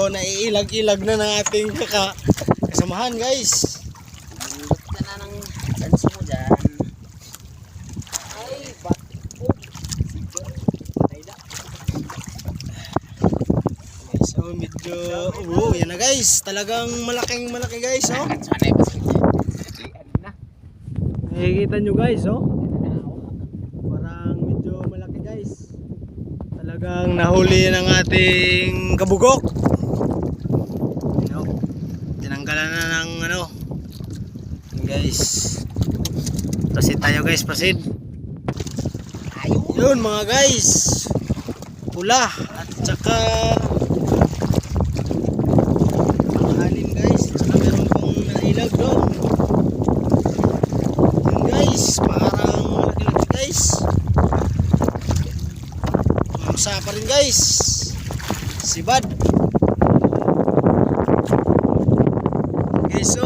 medyo naiilag-ilag na ng ating kasamahan guys. Bundok ka na ng ganso mo dyan. Ay, batik po. Patay na. So medyo, yan na guys. Talagang malaki guys, oh. Sanay ba siya? Na. Nakikita nyo guys, oh. Parang medyo malaki guys. Talagang nahuli ng ating kabugok. Tinanggalan na ng ano. Guys. Proceed tayo guys, proceed. Yun mga guys. Pula at saka anin guys. At saka meron pang nailag doon. Yun guys, parang malaki-laki guys. Mamsa pa rin guys. Sibad. Okay, so